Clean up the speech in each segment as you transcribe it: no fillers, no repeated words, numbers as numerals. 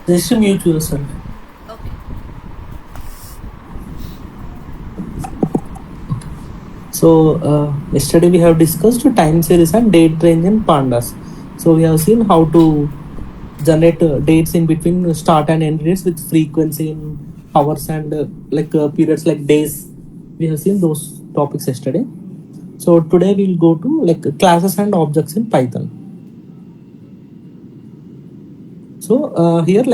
Just mute yourself. Okay. So yesterday we have discussed time series and date range in pandas. So we have seen how to generate dates in between start and end dates with frequency in hours and periods like days. We have seen those topics yesterday. So today we'll go to classes and objects in Python. So here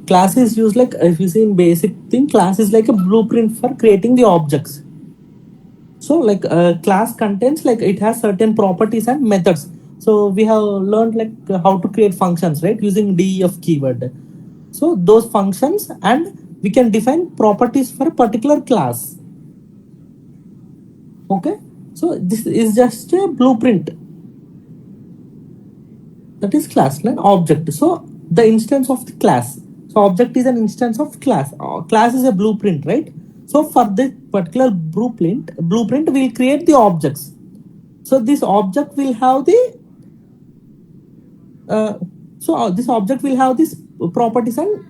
class is used if you see in basic thing, class is like a blueprint for creating the objects. So class contains it has certain properties and methods. So we have learned how to create functions, right, using def keyword. So those functions, and we can define properties for a particular class. Okay, so this is just a blueprint, that is class and object. So the instance of the class, so object is an instance of class. Class is a blueprint, right? So for this particular blueprint we'll create the objects. So this object will have the this object will have these properties, and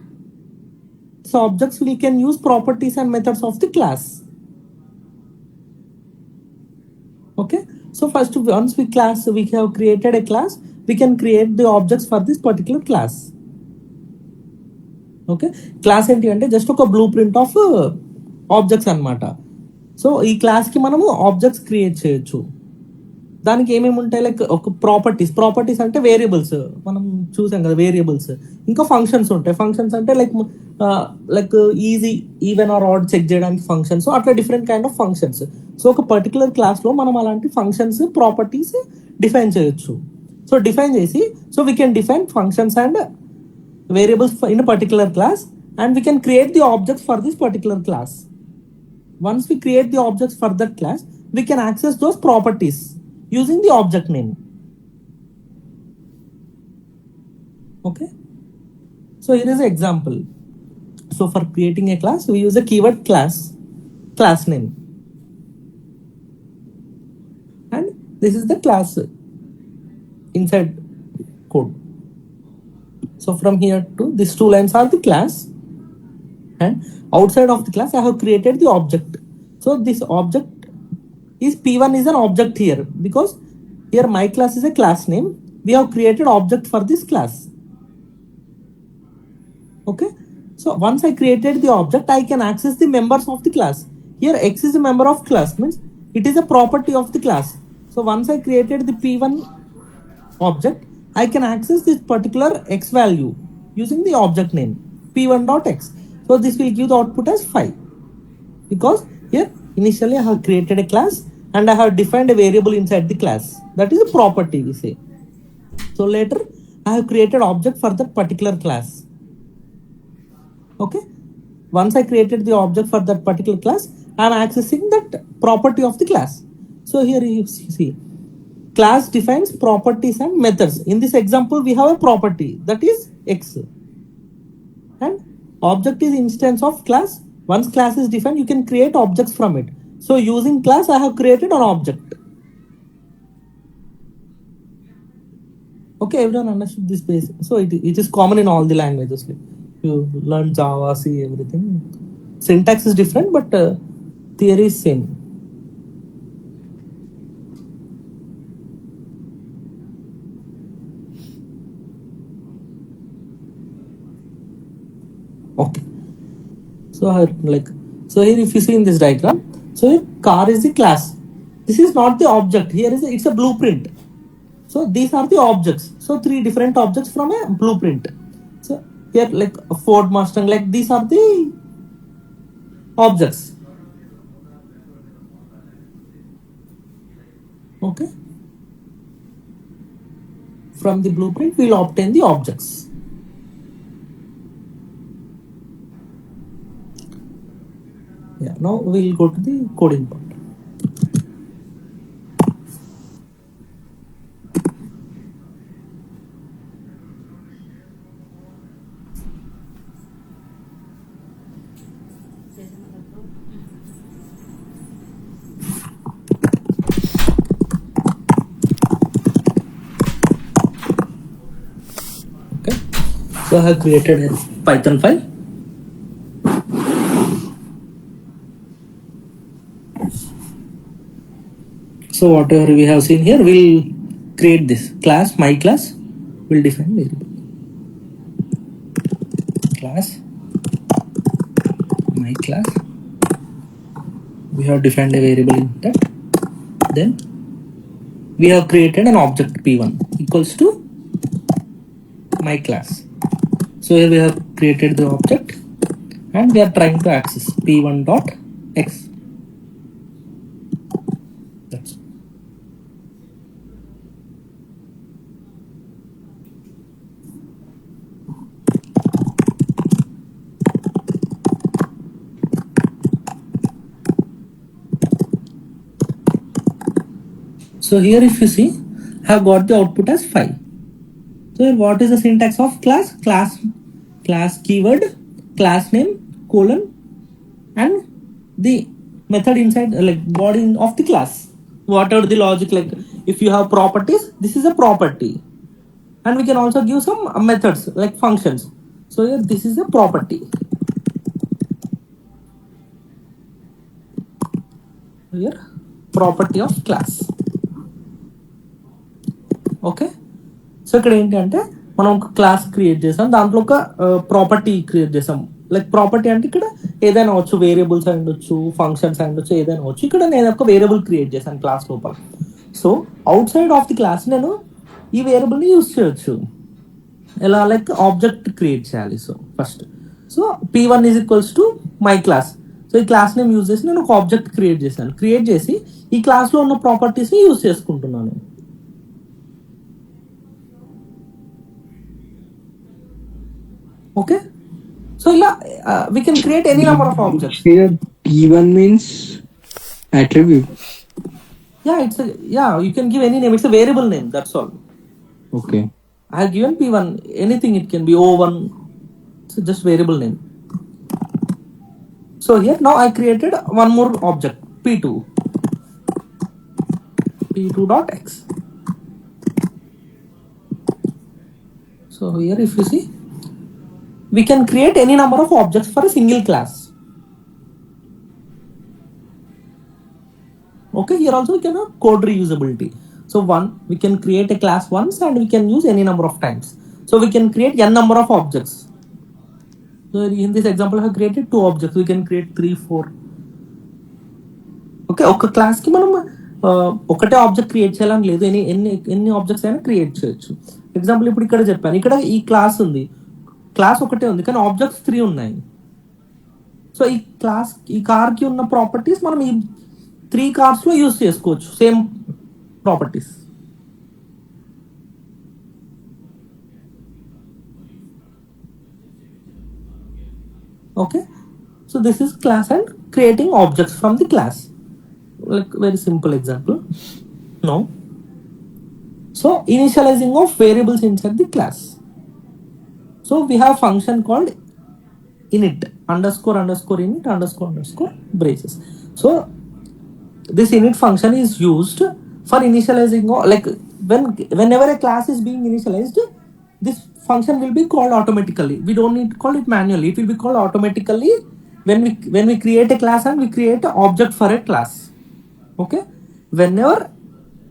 so objects we can use properties and methods of the class. Okay, so first once we have created a class, we can create the objects for this particular class. Okay, class ఏంటి అంటే just ఒక blue print of objects అనమాట. So ఈ క్లాస్కి మనము objects create చేయొచ్చు. దానికి ఏమేమి ఉంటాయి, ఒక ప్రాపర్టీస్ అంటే వేరియబుల్స్, మనం చూసాం కదా వేరియబుల్స్. ఇంకా ఫంక్షన్స్ ఉంటాయి. ఫంక్షన్స్ అంటే is even or odd check చేయడానికి ఫంక్షన్స్, అట్లా different kind of functions. So ఒక పర్టికులర్ క్లాస్లో మనం అలాంటి ఫంక్షన్స్ ప్రాపర్టీస్ డిఫైన్ చేయొచ్చు. సో డిఫైన్ చేసి, so we can define functions and variables in a particular class, and we can create the objects for this particular class. Once we create the objects for that class, we can access those properties using the object name. Okay, so here is an example. So for creating a class, we use a keyword class name, and this is the class inside code. So from here to these two lines are the class, and outside of the class I have created the object. So this object is P1 is an object here, because here my class is a class name. We have created object for this class. Okay, so once I created the object, I can access the members of the class. Here X is a member of class, means it is a property of the class. So once I created the P1 object, I can access this particular X value using the object name p1.x. So this will give the output as 5, because here initially I have created a class and I have defined a variable inside the class, that is a property we say. So later I have created object for that particular class. Okay, once I created the object for that particular class, I am accessing that property of the class. So here you see, class defines properties and methods. In this example, we have a property that is X, and object is instance of class. Once class is defined, you can create objects from it. So using class, I have created an object. Okay, everyone understood this basic. So it is common in all the languages. Like you learn Java, C, everything. Syntax is different, but theory is same. Okay, so here if you see in this diagram, so here car is the class. This is not the object. Here is it's a blueprint. So these are the objects. So 3 different objects from a blueprint. So here like a Ford Mustang, like these are the objects. Okay, from the blueprint we'll obtain the objects. Yeah, now we'll go to the coding part. So So I have created a Python file. So whatever we have seen here, we'll create this class, my class, will define variable. Class, my class. We have defined a variable in that. Then we have created an object p1 equals to my class. So here we have created the object and we are trying to access p1 dot x. That's so here if you see, I have got the output as 5. So here what is the syntax of class? Class keyword, class name, colon, and the method inside, like body of the class. Whatever the logic, like if you have properties, this is a property. And we can also give some methods like functions. So here this is a property. Here property of class. Okay so ఇక్కడ ఏంటి అంటే మనం ఒక class create చేసాం, దాంట్లో ఒక property create చేసాం. Like property అంటే ఇక్కడ ఏదైనా అవచ్చు, వేరియబుల్స్ అయి ఉండొచ్చు, ఫంక్షన్స్ అయి ఉండొచ్చు, ఏదైనా అవచ్చు. ఇక్కడ నేను ఒక వేరియబుల్ క్రియేట్ చేశాను క్లాస్ లోపల. So out side of the class నేను ఈ వేరియబుల్ని యూజ్ చేయొచ్చు. ఎలా? లైక్ ఆబ్జెక్ట్ క్రియేట్ చేయాలి. So first p1 is equals to my class. So ఈ క్లాస్ నేమ్ యూజ్ చేసి నేను ఒక ఆబ్జెక్ట్ క్రియేట్ చేశాను. క్రియేట్ చేసి ఈ క్లాస్లో ఉన్న ప్రాపర్టీస్ని యూజ్ చేసుకుంటున్నాను. Okay, so we can create any number of objects. Here p1 means attribute. Yeah, you can give any name. It's a variable name, that's all. Okay, I have given p1 anything. It can be o1. So just variable name. So here now I created one more object, p2 dot x. So here if you see, we can create any number of objects for a single class. Okay, here also we can have code reusability. So we can create a class once and we can use any number of times. So we can create n number of objects. So in this example I have created 2 objects. We can create 3, 4. Okay, ఒక class కి మనం ఒకటే object create చేయాలని లేదు, ఎన్ని objects అయినా create చేయొచ్చు. Example ఇప్పుడు ఇక్కడ చెప్పాను, ఇక్కడ ఈ క్లాస్ ఉంది, క్లాస్ ఒకటే ఉంది కానీ ఆబ్జెక్ట్స్ 3 ఉన్నాయి. సో ఈ కార్కి ఉన్న ప్రాపర్టీస్ మనం ఈ 3 కార్స్లో యూజ్ చేసుకోవచ్చు, same properties. Okay, so this is class and creating objects from the class. Like very simple example. Now, so initializing of variables inside the class. So we have function called init underscore braces. So this init function is used for initializing, like whenever a class is being initialized, this function will be called automatically. We don't need to call it manually. It will be called automatically when we create a class and we create an object for a class. Okay, whenever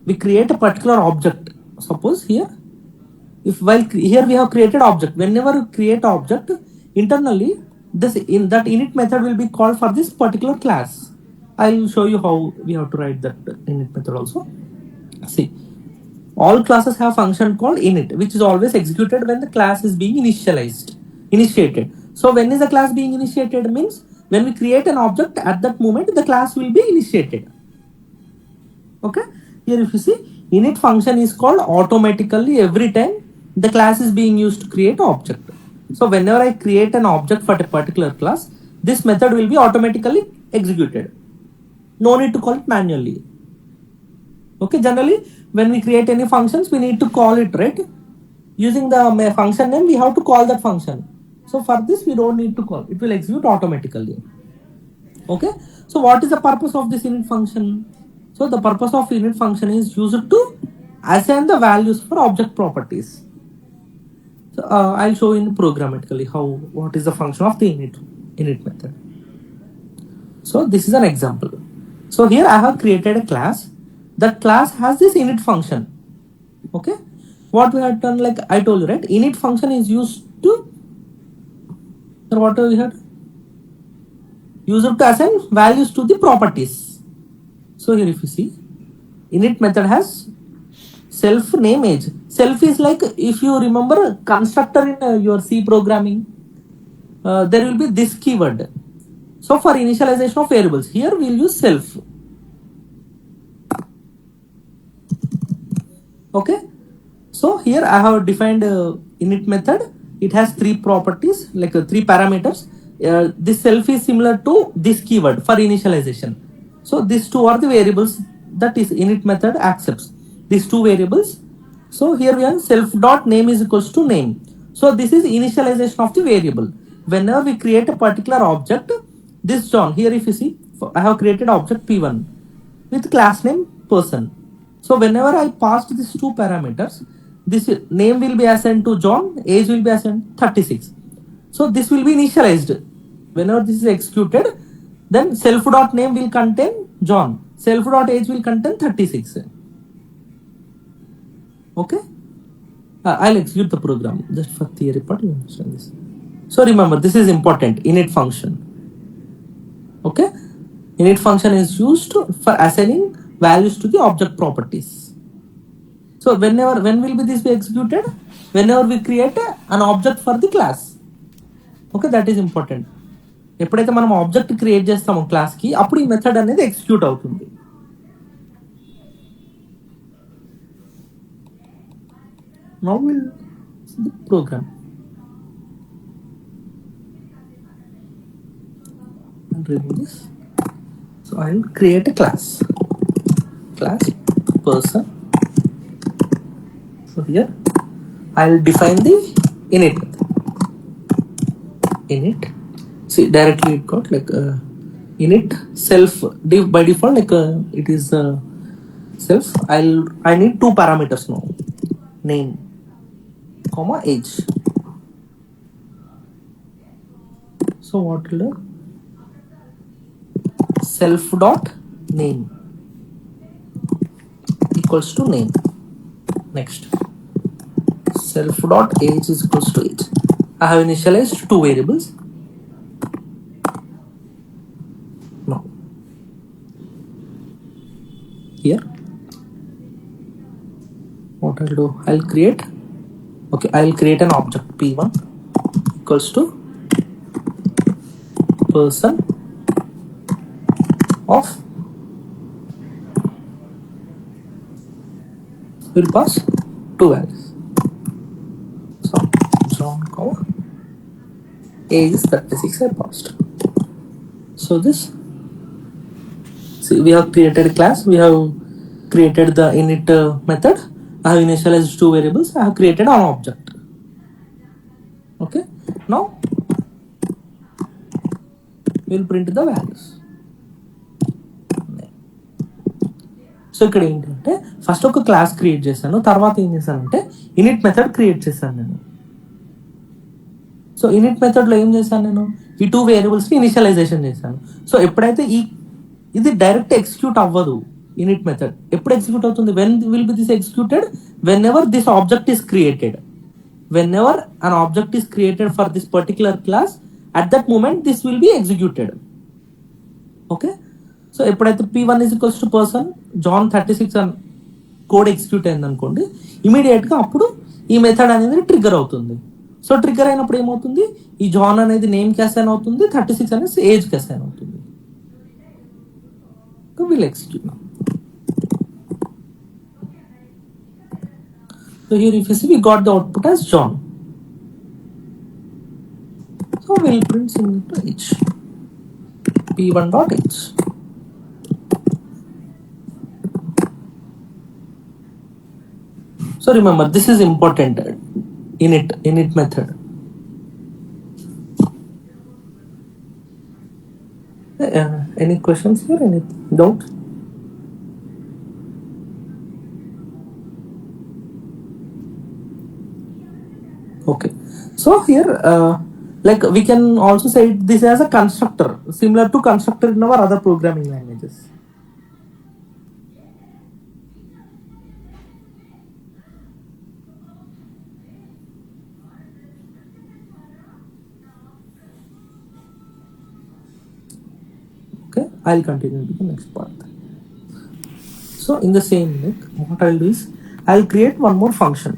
we create a particular object, suppose here, here we have created object, whenever we create object internally, that init method will be called for this particular class. I will show you how we have to write that init method also. See, all classes have function called init, which is always executed when the class is being initiated. So when is the class being initiated means when we create an object, at that moment the class will be initiated. Okay, here if you see, init function is called automatically every time the class is being used to create object. So whenever I create an object for a particular class, this method will be automatically executed. No need to call it manually. Okay, generally when we create any functions, we need to call it, right? Using the function name, we have to call that function. So for this, we don't need to call. It will execute automatically. Okay, so what is the purpose of this init function? So the purpose of init function is used to assign the values for object properties. So, I'll show in programmatically what is the function of the init method. So this is an example. So here I have created a class. That class has this init function. Okay, what we had done, like I told you, right? Init function is used to, so what we had used to assign values to the properties. So here if you see, init method has self, name, age. Self is like, if you remember constructor in your C programming, there will be this keyword. So for initialization of variables, here we'll use self. Okay, so here I have defined init method. It has three properties, like three parameters. This self is similar to this keyword for initialization. So these two are the variables that is init method accepts. These two variables. So here we have self dot name is equals to name. So this is initialization of the variable. Whenever we create a particular object, this John here, if you see, I have created object P1 with class name person. So whenever I passed these two parameters, this name will be assigned to John, age will be assigned 36. So this will be initialized. Whenever this is executed, then self.name will contain John, self.age will contain 36. Okay, I'll execute the program just for theory part. You understand this. So remember, this is important. Init function. Okay, init function is used for assigning values to the object properties. So when will be this be executed? Whenever we create an object for the class. Okay, that is important. ఎప్పుడైతే మనం object create చేస్తామో క్లాస్కి, అప్పుడు ఈ method అనేది execute అవుతుంది. Now we'll see the program. I'll remove this. So I'll create a class person. So here I'll define the init. See, directly it got like init self by default, like it is self. I need two parameters now, name comma age. So what will do? Self dot name equals to name. Next, self dot age is equals to age. I have initialized two variables. Now here what I'll do, I'll create an object P1 equals to person of, will pass two values. So John comma age is 36 I passed. So this, see, we have created a class, we have created the init method, I have initialized two variables, I have created an object. Okay, now we'll print the values. So ఇక్కడ ఏంటంటే first ఒక class create చేశాను, తర్వాత ఏం చేశానంటే in it method create చేశాను నేను. So in it మెథడ్లో ఏం చేశాను నేను, ఈ టూ వేరియబుల్స్ని ఇనిషియలైజేషన్ చేశాను. సో ఎప్పుడైతే ఇది డైరెక్ట్ ఎగ్జిక్యూట్ అవ్వదు, ఇనిట్ మెథడ్ ఎప్పుడు ఎగ్జిక్యూట్ అవుతుంది, when will be this executed, when ever this object is created. Whenever an object is created for this particular class, at that moment this will be executed. Okay, so ఎప్పుడైతే P1 is equals to person John 36 అని code execute అయింది అనుకోండి, ఇమీడియట్గా అప్పుడు ఈ method అనేది trigger అవుతుంది. So trigger అయినప్పుడు ఏమవుతుంది, ఈ జాన్ అనేది నేమ్కి అసైన్ అవుతుంది, 36 అనేది ఏజ్కి అసైన్ అవుతుంది. Will execute. So here if you see, we got the output as John. So we'll print similar to h, p1 dot h. So remember, this is important, init method. Any questions here? Any doubt? Okay. So here, like we can also say this as a constructor, similar to constructor in our other programming languages. Okay, I'll continue to the next part. So in the same like what I'll do is I'll create one more function.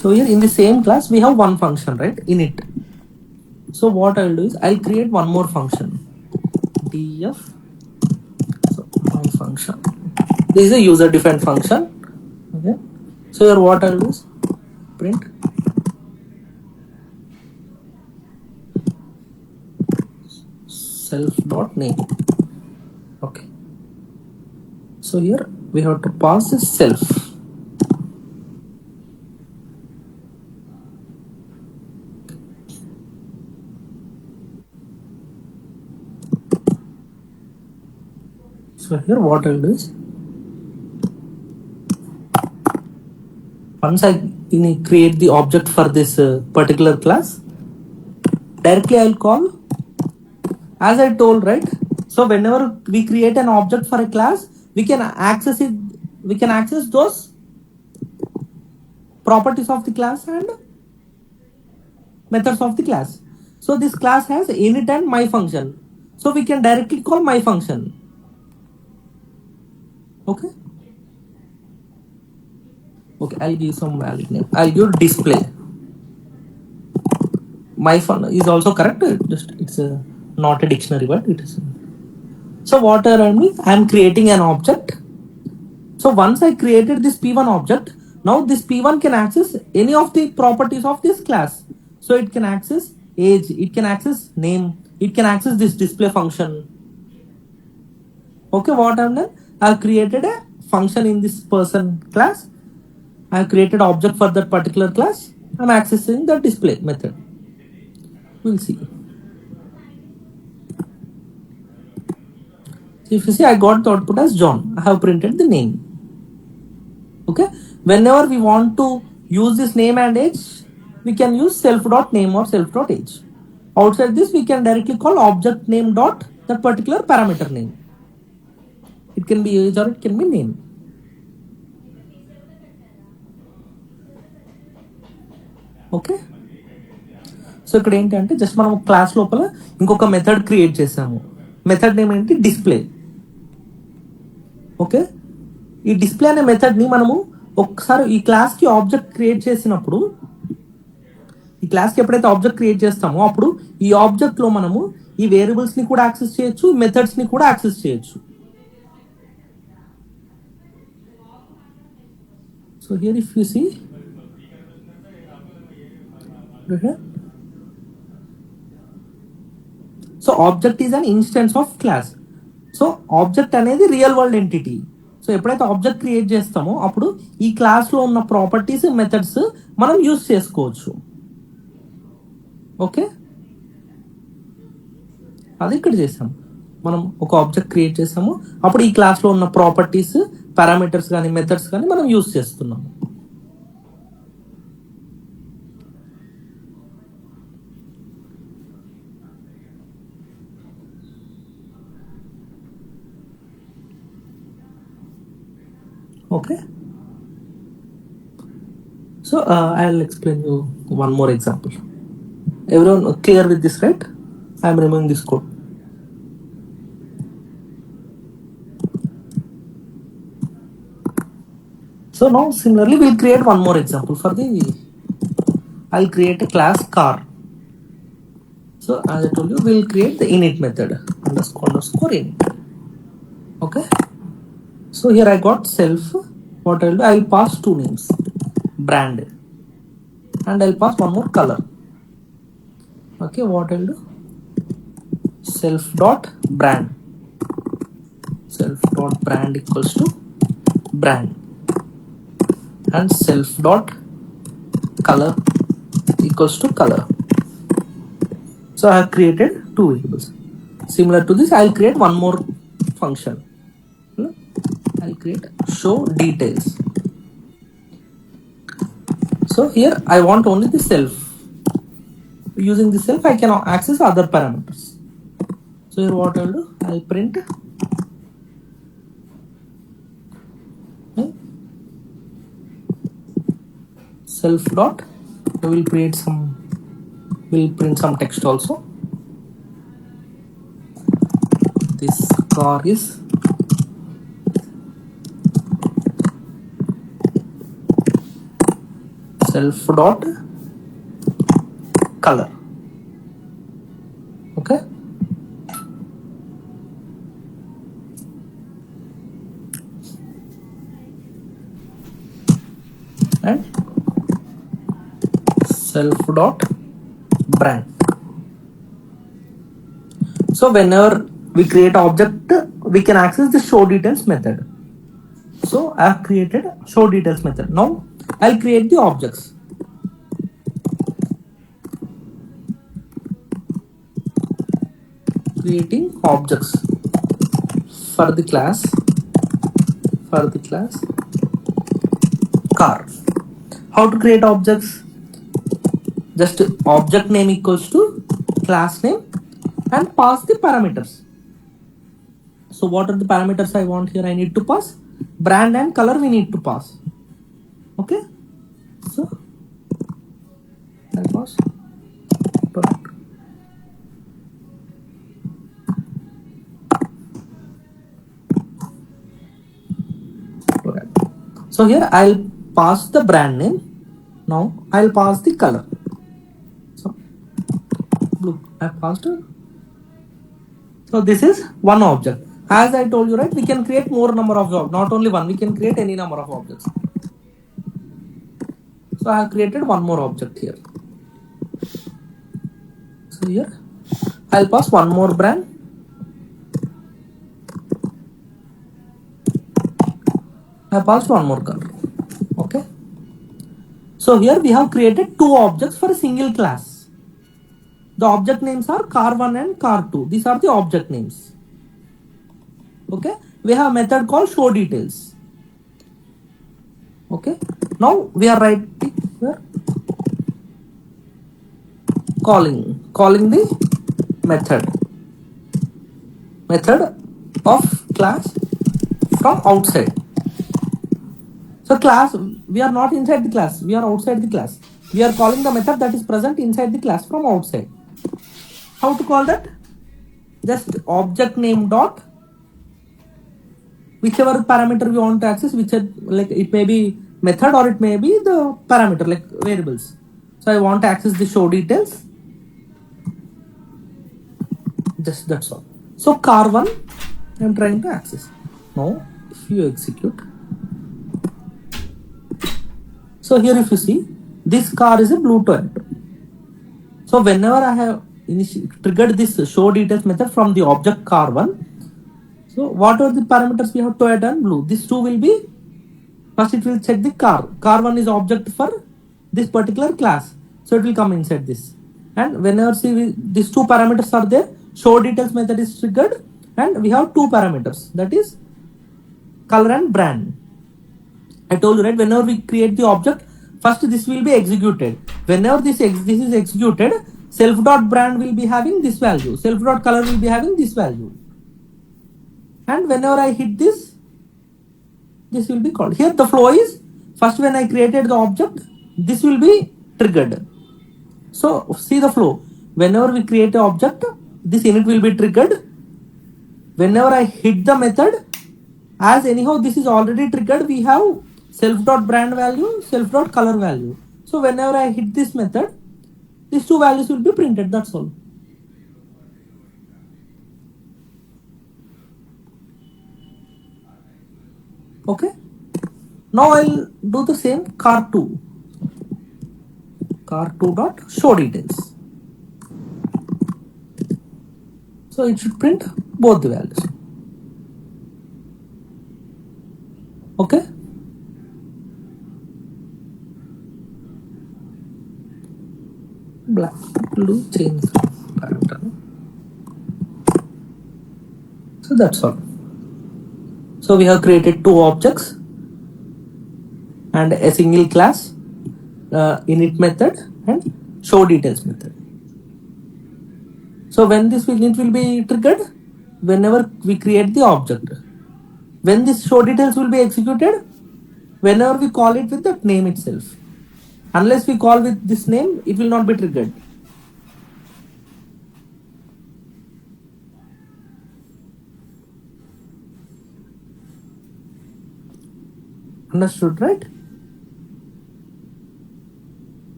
So here in the same class we have one function, right, in it. So what I'll do is I'll create one more function, df. So my function, this is a user defined function. Okay, so here what I'll do is print self dot name. Okay, so here we have to pass this self. So here what I'll do is once I create the object for this particular class, directly I'll call, as I told, right? So whenever we create an object for a class, we can access it, we can access those properties of the class and methods of the class. So this class has init and my function. So we can directly call my function. Okay. Okay, I'll give some valid name. I'll give display. My fun is also correct. It's not a dictionary, but it is. So what I'm creating an object. So once I created this P1 object, now this P1 can access any of the properties of this class. So it can access age, it can access name, it can access this display function. Okay, what I've done? I've created a function in this person class. I've created object for that particular class. I'm accessing the display method. We'll see. If you see, I got the output as John. I have printed the name. Okay. Whenever we want to use this name and age, we can use self.name or self.age. Outside this, we can directly call object name dot that particular parameter name. It can be age or it can be name. Okay, so ఇక్కడ ఏంటంటే just మనం class లోపల ఇంకొక method create చేసాము. Method name ఏంటి, display. Okay, ఈ display అనే మెథడ్ని మనము ఒకసారి ఈ క్లాస్కి ఆబ్జెక్ట్ క్రియేట్ చేసినప్పుడు, ఈ క్లాస్కి ఎప్పుడైతే ఆబ్జెక్ట్ క్రియేట్ చేస్తామో అప్పుడు ఈ ఆబ్జెక్ట్లో మనము ఈ వేరియబుల్స్ని కూడా యాక్సెస్ చేయొచ్చు, మెథడ్స్ని కూడా యాక్సెస్ చేయొచ్చు. So here if you see so object is an instance of class. So object అనేది రియల్ వరల్డ్ ఎంటిటీ. సో ఎప్పుడైతే ఆబ్జెక్ట్ క్రియేట్ చేస్తామో అప్పుడు ఈ క్లాస్లో ఉన్న ప్రాపర్టీస్, మెథడ్స్ మనం యూజ్ చేసుకోవచ్చు. ఓకే, అది ఇక్కడ చేసాము. మనం ఒక ఆబ్జెక్ట్ క్రియేట్ చేసాము, అప్పుడు ఈ క్లాస్లో ఉన్న ప్రాపర్టీస్, పారామీటర్స్ కానీ మెథడ్స్ కానీ మనం యూజ్ చేస్తున్నాము. Okay, so I'll explain you one more example. Everyone clear with this, right? I'm removing this code. So now similarly we'll create one more example for the, I'll create a class car. So as I told you, we'll create the init method, underscore init. Okay, so here I got self. What I'll do, I'll pass two names, brand, and I'll pass one more color. Okay, what I'll do, self dot brand, self dot brand equals to brand, and self dot color equals to color. So I have created two variables. Similar to this, I'll create one more function. I'll create show details. So here I want only the self. Using the self I can access other parameters. So here what I'll do, I'll print self dot, I will create some, will print some text also. This car is self dot color. Okay. And self dot brand. So whenever we create object, we can access the show details method. So I have created show details method. Now I'll create the objects. Creating objects for the class car. How to create objects? Just object name equals to class name and pass the parameters. So what are the parameters I want here? I need to pass brand and color, we need to pass. Okay, so I'll pass product. So here I'll pass the brand name. Now I'll pass the color. So blue, I passed it. So this is one object. As I told you, right, we can create more number of objects, not only one, we can create any number of objects. So I have created one more object here. So here I'll pass one more brand. I passed one more color. Okay. So here we have created two objects for a single class. The object names are car1 and car2. These are the object names. Okay. We have a method called show details. Okay. Now we are writing here calling the method of class from outside. So class, we are not inside the class, we are outside the class. We are calling the method that is present inside the class from outside. How to call that? Just object name dot, whichever parameter we want to access, which like it may be method or it may be the parameter like variables. So I want to access the show details. Just that's all. So car1 I am trying to access. Now if you execute, so here if you see, this car is a blue Toyota. So whenever I have triggered this show details method from the object car1, so what are the parameters we have? Toyota and blue. These two will be, first it will check the car. Car1 is object for this particular class. So it will come inside this. And whenever these two parameters are there, show details method is triggered and we have two parameters, that is color and brand. I told you, right, whenever we create the object, first this will be executed. Whenever this is executed, self.brand will be having this value, self.color will be having this value. And whenever I hit this will be called. Here the flow is, first when I created the object, this will be triggered. So see the flow. Whenever we create an object, this init will be triggered. Whenever I hit the method, as anyhow this is already triggered, we have self.brand value, self.color value. So whenever I hit this method, these two values will be printed, that's all. Okay. Now I'll do the same car2 dot show details. So it should print both the values. Okay. Black blue change pattern. So that's all. So we have created two objects and a single class. init method and show details method. So when this init will be triggered, whenever we create the object. When this show details will be executed, whenever we call it with that name itself. Unless we call with this name, it will not be triggered. Understood, right?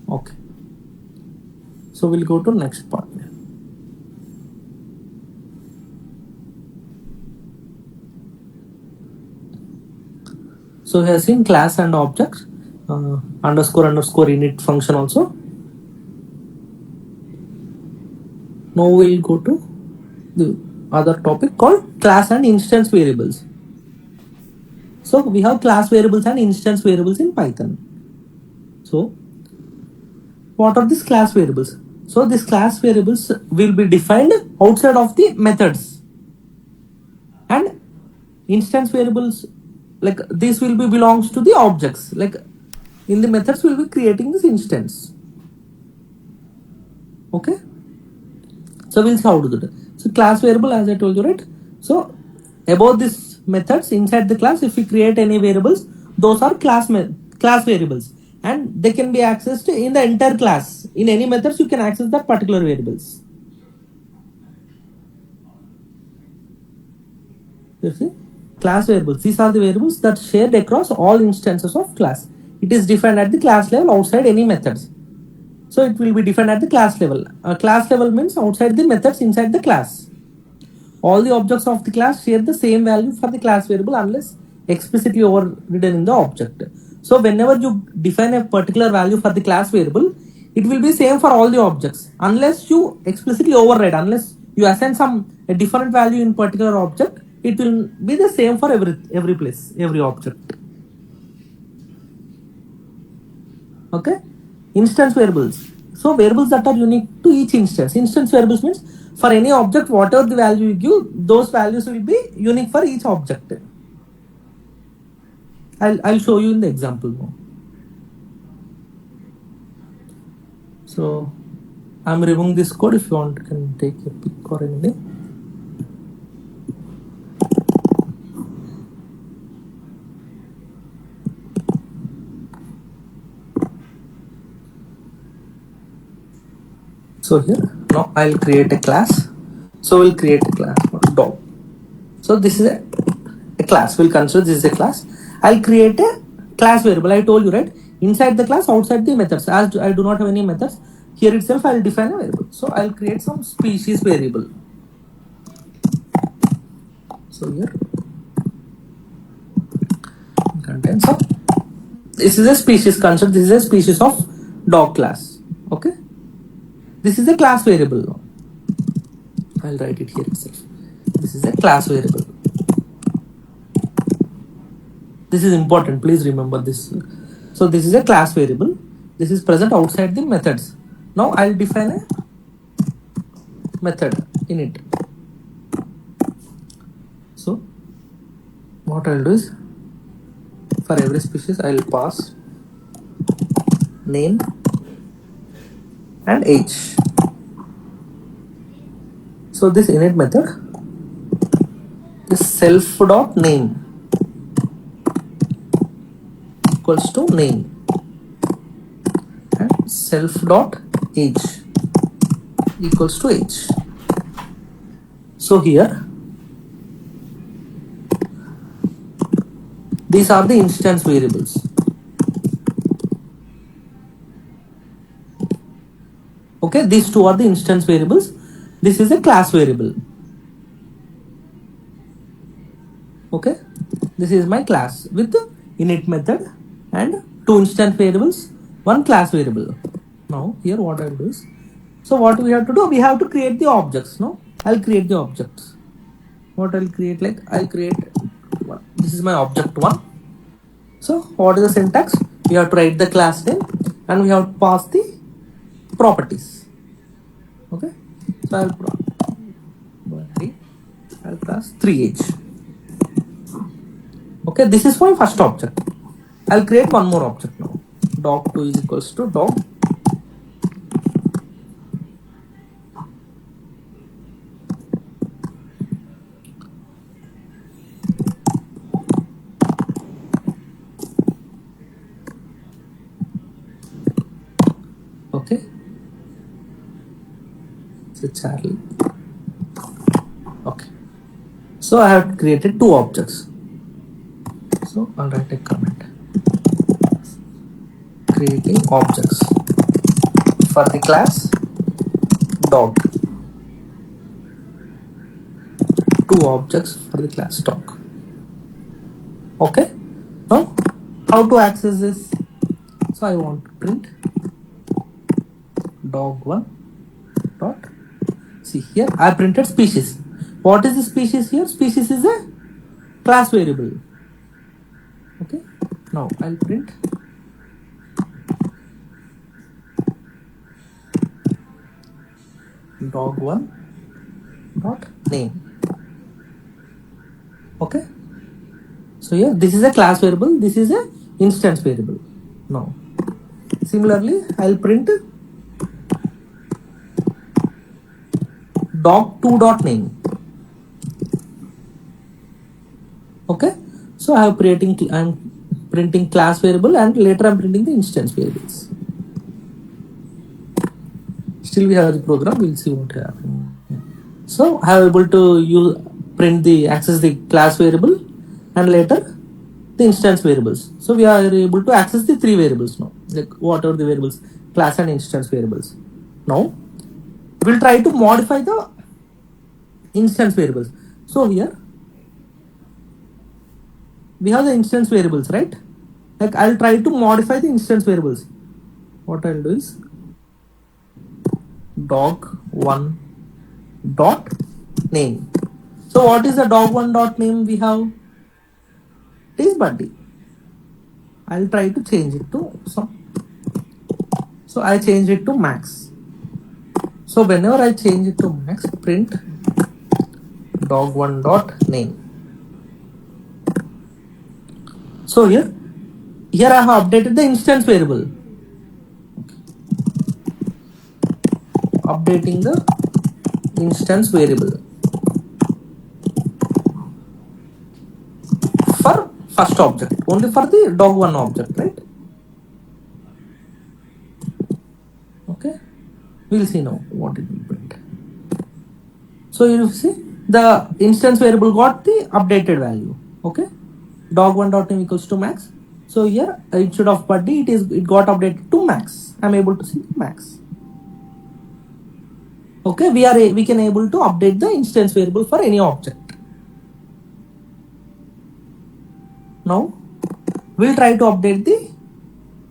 Okay. So we'll go to next part. So we have seen class and objects, underscore init function also. Now we'll go to the other topic called class and instance variables. So we have class variables and instance variables in Python. So what are these class variables? So these class variables will be defined outside of the methods, and instance variables, like this will be belongs to the objects. Like in the methods we'll be creating this instance. Okay. So we'll see how to do that. So class variable, as I told you, right? So above this methods inside the class, if we create any variables, those are class variables, and they can be accessed in the entire class. In any methods, you can access that particular variables. You see, class variables. These are the variables that shared across all instances of class. It is defined at the class level outside any methods. So it will be defined at the class level. Class level means outside the methods inside the class. All the objects of the class share the same value for the class variable unless explicitly overridden in the object. So whenever you define a particular value for the class variable, it will be same for all the objects unless you explicitly override, unless you assign a different value in particular object, it will be the same for every place, every object. Okay. Instance variables. So variables that are unique to each instance. Instance variables means for any object, whatever the value you give, those values will be unique for each object. I'll show you in the example now. So I'm removing this code. If you want, you can take a pic or anything. So here, now I'll create a class. So we'll create a class for dog. So this is a class. We'll consider this is a class. I'll create a class variable. I told you, right? Inside the class, outside the methods. As I do not have any methods, here itself I'll define a variable. So I'll create some species variable. So here, contains of, this is a species concept. This is a species of dog class. Okay. This is a class variable. I'll write it here itself. This is a class variable. This is important. Please remember this. So this is a class variable. This is present outside the methods. Now I'll define a method in it. So what I'll do is, for every species I'll pass name and age. So this init method is self.name equals to name and self.age equals to age. So here these are the instance variables. Okay, these two are the instance variables. This is a class variable. Okay, this is my class with the init method and two instance variables, one class variable. Now here what I'll do is, so what we have to do, we have to create the objects. No, I'll create the objects. What I'll create, like I'll create one. This is my object one. So what is the syntax? We have to write the class name and we have to pass the properties. Okay, so I'll pass 3h. Okay, this is my first object. I'll create one more object now. Dog2 is equals to dog. Okay. So Charlie. Okay. So I have created two objects. So I'll write a comment. Creating objects for the class dog. Two objects for the class dog. Okay. Now how to access this? So I want to print dog1 dot. See here I printed species. What is the species here? Species is a class variable. Okay. Now I'll print dog1 dot name. Okay. So here this is a class variable, this is a instance variable. Now similarly I'll print dog2 dot name. Okay. So I'm printing class variable and later I'm printing the instance variables. Still we have the program, we'll see what happens. So I am able to access the class variable and later the instance variables. So we are able to access the three variables now, like what are the variables, class and instance variables. Now we'll try to modify the instance variables. So here we have the instance variables, right? Like I'll try to modify the instance variables. What I'll do is dog1 dot name. So what is the dog1 dot name we have? It is Buddy. I'll try to change it to some. So I change it to max. So whenever I change it to max, print dog1 dot name. So here I have updated the instance variable. Okay. Updating the instance variable for first object, only for the dog1 object, right? Okay, we'll see now what it will print. So you see the instance variable got the updated value. Okay, dog1 dot name equals to max. So here instead of Buddy, it got updated to max. I'm able to see max. Okay, we can able to update the instance variable for any object. Now we'll try to update the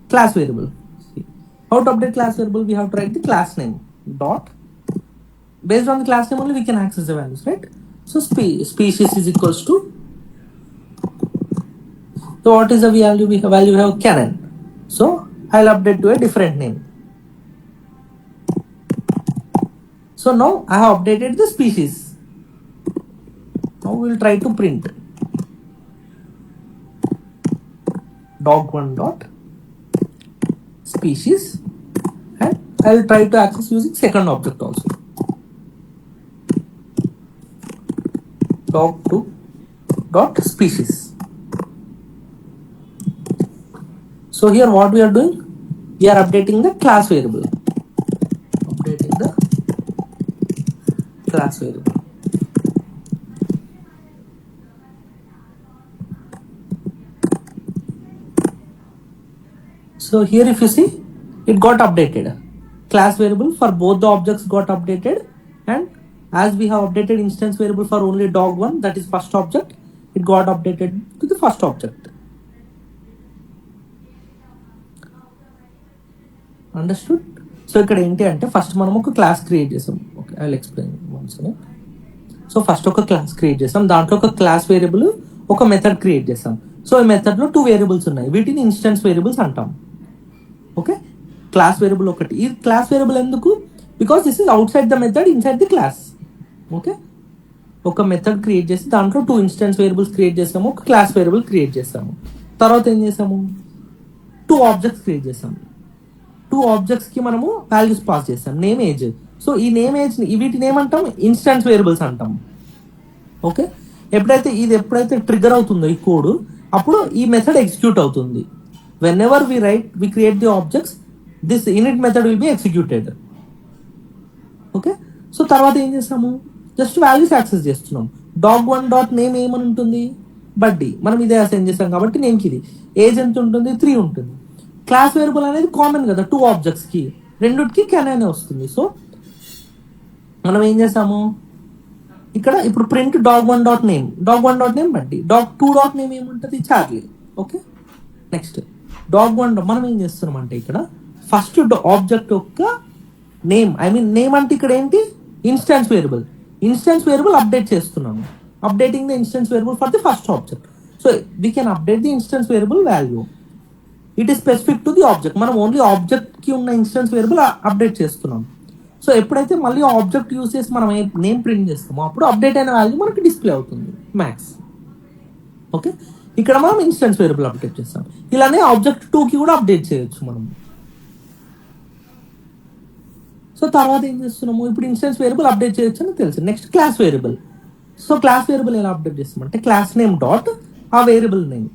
class variable. See, how to update class variable? We have to write the class name dot. Based on the class name only we can access the values, right? So species is equals to. So what is the value we have? Value we have Canon. So I'll update to a different name. So now I have updated the species. Now we'll try to print dog1 dot species, and I'll try to access using second object also. Dog2 dot species. So here what we are doing? We are updating the class variable. Updating the class variable. So here if you see, it got updated. Class variable for both the objects got updated, and as we have updated instance variable for only dog1, that is first object, it got updated to the first object. Understood? So ఇక్కడ ఏంటి అంటే first మనం ఒక class create చేసాం. Okay, I will explain once. So first ఒక class create చేసాం, దాంట్లో ఒక క్లాస్ వేరియబుల్ ఒక మెథడ్ క్రియేట్ చేసాం. సో ఈ మెథడ్ లో 2 వేరియబుల్స్ ఉన్నాయి, వీటిని ఇన్స్టెన్స్ వేరియబుల్స్ అంటాం. ఓకే, క్లాస్ వేరియబుల్ ఒకటి. ఈ క్లాస్ వేరియబుల్ ఎందుకు? Because this is out side the method, inside the class. Okay, ఒక మెథడ్ క్రియేట్ చేసి దాంట్లో 2 ఇన్స్టెన్స్ వేరియబుల్స్ క్రియేట్ చేసాము, ఒక క్లాస్ వేరియబుల్ క్రియేట్ చేసాము. తర్వాత ఏం చేసాము? 2 ఆబ్జెక్ట్స్ క్రియేట్ చేసాం. 2 ఆబ్జెక్ట్స్కి మనము వాల్యూస్ పాస్ చేస్తాం, నేమ్ ఏజ్. సో ఈ నేమ్ ఏజ్ వీటిని ఏమంటాం, ఇన్స్టాన్స్ వేరియబుల్స్ అంటాం. ఓకే, ఎప్పుడైతే ట్రిగర్ అవుతుందో ఈ కోడ్, అప్పుడు ఈ మెథడ్ ఎగ్జిక్యూట్ అవుతుంది. Whenever we create the objects, this init method will be executed. Okay, so తర్వాత ఏం చేస్తాము, జస్ట్ వాల్యూస్ యాక్సెస్ చేస్తున్నాం. dog1 డాట్ నేమ్ ఏమని ఉంటుంది, బడ్డీ. మనం ఇదే అసైన్ చేస్తాం కాబట్టి నేమ్కి ఇది. ఏజ్ ఎంత ఉంటుంది, 3 ఉంటుంది. క్లాస్ వేరియబుల్ అనేది కామన్ కదా 2 ఆబ్జెక్ట్స్కి, రెండుకి కెన్ అనే వస్తుంది. సో మనం ఏం చేస్తాము ఇక్కడ, ఇప్పుడు ప్రింట్ dog1 డాట్ నేమ్ బడ్డీ, dog2 డాట్ నేమ్ ఏముంటుంది, చార్లీ. ఓకే, నెక్స్ట్ dog1 మనం ఏం చేస్తున్నాం అంటే ఇక్కడ ఫస్ట్ ఆబ్జెక్ట్ యొక్క నేమ్ అంటే ఇక్కడ ఏంటి, ఇన్స్టాన్స్ వేరియబుల్ అప్డేట్ చేస్తున్నాము. Updating the instance variable for the first object. So we can update the instance variable value. It is specific to the object. మనం ఓన్లీ ఆబ్జెక్ట్కి ఉన్న ఇన్స్టాన్స్ వేరియబుల్ అప్డేట్ చేస్తున్నాం. So ఎప్పుడైతే మళ్ళీ object use చేసి మనం name print చేస్తామో అప్పుడు update అయిన వాల్యూ మనకి డిస్ప్లే అవుతుంది, మ్యాక్స్. ఓకే, ఇక్కడ మనం ఇన్స్టాన్స్ వేరియబుల్ అప్డేట్ చేస్తాం. ఇలానే ఆబ్జెక్ట్ 2కి కూడా అప్డేట్ చేయొచ్చు మనం. సో తర్వాత ఏం చేస్తున్నాము, ఇప్పుడు ఇన్స్టెన్స్ వేరియబుల్ అప్డేట్ చేయొచ్చు అని తెలుసు. Next class variable. So class variable ఎలా అప్డేట్ చేస్తామంటే క్లాస్ నేమ్ డాట్ ఆ వేరియబుల్ నేమ్.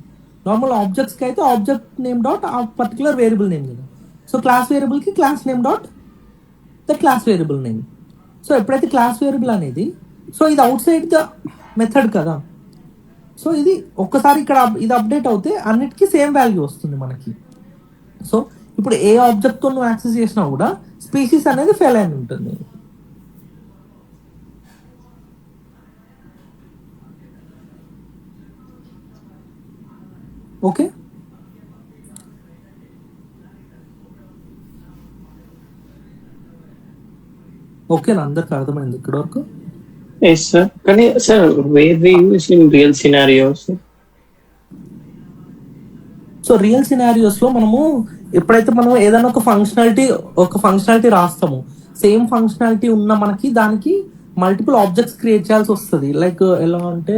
నార్మల్ ఆబ్జెక్ట్స్కి అయితే ఆబ్జెక్ట్ నేమ్ డాట్ ఆ పర్టికులర్ వేరియబుల్ నేమ్ కదా. సో క్లాస్ వేరియబుల్కి class name dot the class variable name. So ఎప్పుడైతే క్లాస్ వేరియబుల్ అనేది, సో ఇది అవుట్ సైడ్ ద మెథడ్ కదా. సో ఇది ఒక్కసారి ఇక్కడ ఇది అప్డేట్ అవుతే అన్నిటికీ సేమ్ వాల్యూ వస్తుంది మనకి. సో ఇప్పుడు ఏ ఆబ్జెక్ట్తో నువ్వు యాక్సెస్ చేసినా కూడా స్పీసీస్ అనేది ఫెయిల్ అయిన ఉంటుంది. ఓకే, ఓకేనా, అందరికి అర్థమైంది ఇక్కడ వరకు? Yes, sir. Can you, sir, where we use in real scenarios? So real సినారియోస్లో మనము ఎప్పుడైతే మనం ఏదైనా ఒక ఫంక్షనాలిటీ రాస్తాము, సేమ్ ఫంక్షనాలిటీ ఉన్న మనకి దానికి మల్టిపుల్ ఆబ్జెక్ట్స్ క్రియేట్ చేయాల్సి వస్తుంది. లైక్ ఎలా అంటే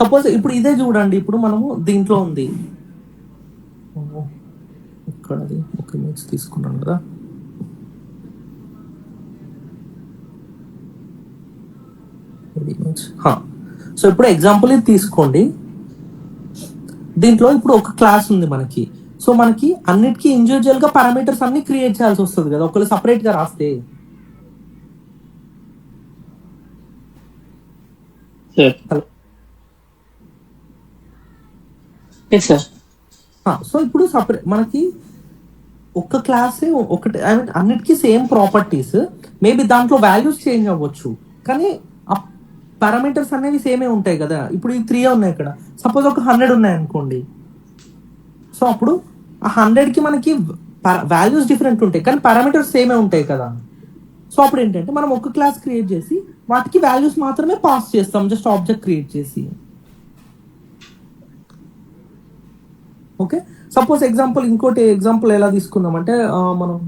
సపోజ్ ఇప్పుడు ఇదే చూడండి, ఇప్పుడు మనము దీంట్లో ఉంది ఇక్కడ ఒక ఇమేజ్ తీసుకున్నాం కదా. సో ఇప్పుడు ఎగ్జాంపుల్ ఇది తీసుకోండి. దీంట్లో ఇప్పుడు ఒక క్లాస్ ఉంది మనకి. సో మనకి అన్నిటికీ ఇండివిజువల్ గా పారామీటర్స్ అన్ని క్రియేట్ చేయాల్సి వస్తుంది కదా ఒకళ్ళు సపరేట్ గా రాస్తే. సో ఇప్పుడు సపరేట్ మనకి ఒక క్లాసే ఒకటి, ఐ మీన్ అన్నిటికీ సేమ్ ప్రాపర్టీస్, మేబీ దాంట్లో వాల్యూస్ చేంజ్ అవ్వచ్చు కానీ పారామీటర్స్ అనేవి సేమే ఉంటాయి కదా. ఇప్పుడు ఈ 3 ఉన్నాయి ఇక్కడ, సపోజ్ ఒక 100 ఉన్నాయి అనుకోండి. సో అప్పుడు ఆ 100కి మనకి వాల్యూస్ డిఫరెంట్ ఉంటాయి కానీ పారామీటర్స్ సేమే ఉంటాయి కదా. సో అప్పుడు ఏంటంటే మనం ఒక క్లాస్ క్రియేట్ చేసి వాటికి వాల్యూస్ మాత్రమే పాస్ చేస్తాం, జస్ట్ ఆబ్జెక్ట్ క్రియేట్ చేసి. ఓకే, సపోజ్ ఇంకోటి ఎగ్జాంపుల్ ఎలా తీసుకుందామంటే మనం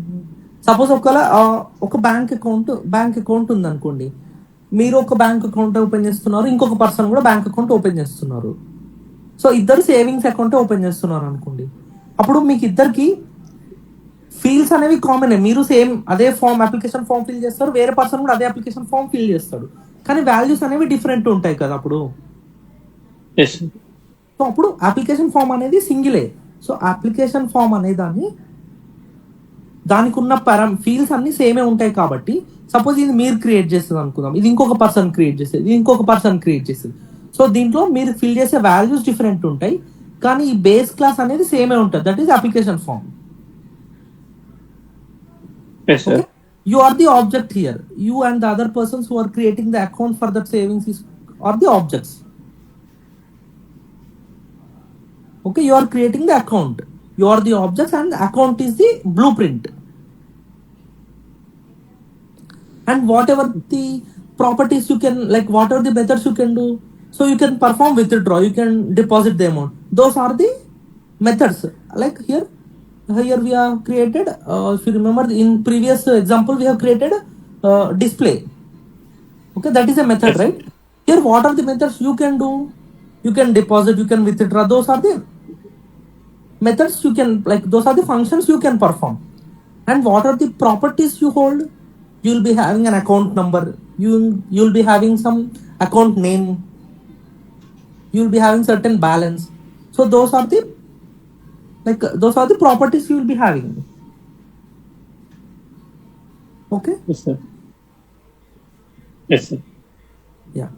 సపోజ్ ఒక బ్యాంక్ అకౌంట్ ఉంది అనుకోండి. మీరు ఒక బ్యాంక్ అకౌంట్ ఓపెన్ చేస్తున్నారు, ఇంకొక పర్సన్ కూడా బ్యాంక్ అకౌంట్ ఓపెన్ చేస్తున్నారు. సో ఇద్దరు సేవింగ్స్ అకౌంట్ ఓపెన్ చేస్తున్నారు అనుకోండి. అప్పుడు మీకు ఇద్దరికి ఫీల్డ్స్ అనేవి కామన్. మీరు సేమ్ అదే అప్లికేషన్ ఫామ్ ఫిల్ చేస్తారు, వేరే పర్సన్ కూడా అదే అప్లికేషన్ ఫామ్ ఫిల్ చేస్తాడు, కానీ వాల్యూస్ అనేవి డిఫరెంట్ ఉంటాయి కదా అప్పుడు. సో అప్పుడు అప్లికేషన్ ఫామ్ అనేది సింగిలే. సో అప్లికేషన్ ఫామ్ అనే దానికి ఉన్న ఫీల్డ్స్ అన్ని సేమే ఉంటాయి కాబట్టి సపోజ్ ఇది మీరు క్రియేట్ చేస్తుంది అనుకుందాం, ఇది ఇంకొక పర్సన్ క్రియేట్ చేసేది, ఇది ఇంకొక పర్సన్ క్రియేట్ చేసేది. సో దీంట్లో మీరు ఫిల్ చేసే వాల్యూస్ డిఫరెంట్ ఉంటాయి కానీ ఈ బేస్ క్లాస్ అనేది సేమే ఉంటుంది, that is application form. You are the object here. You and the other persons who are creating the account for that savings are the objects. Okay, you are creating the account. You are the objects and the account is the blueprint. And whatever the properties you can, like whatever the methods you can do, so you can perform withdraw, you can deposit the amount. Those are the methods. Like here we have created, if you remember in previous example we have created display. Okay, that is a method, right? Here what are the methods you can do? You can deposit, you can withdraw. Those are the methods you can, like, those are the functions you can perform. And what are the properties you hold? You'll be having an account number, you'll be having some account name, you'll be having certain balance. So those are the, like, those are the properties you will be having. Okay. Yes, sir. Yes, sir. Yeah.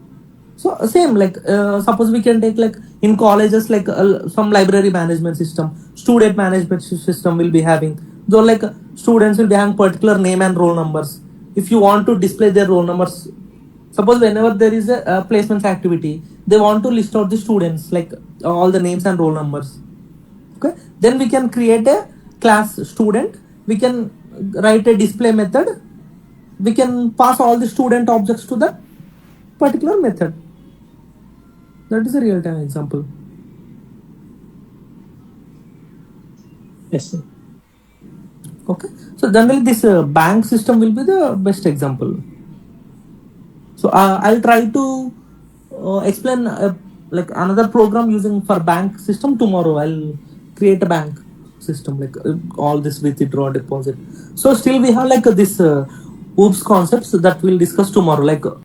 So same, like, suppose we can take, like, in colleges, like, some library management system, student management system will be having, though, like, students will be having particular name and roll numbers. If you want to display their roll numbers, suppose whenever there is a placements activity, they want to list out the students, like, all the names and roll numbers. Okay, then we can create a class student, we can write a display method, we can pass all the student objects to the particular method. That is a real-time example. Yes, sir. Okay, so generally this bank system will be the best example. So I'll try to explain like another program using for bank system tomorrow. I'll create a bank system, like, all this withdraw deposit. So still we have, like, this oops concepts that we'll discuss tomorrow, like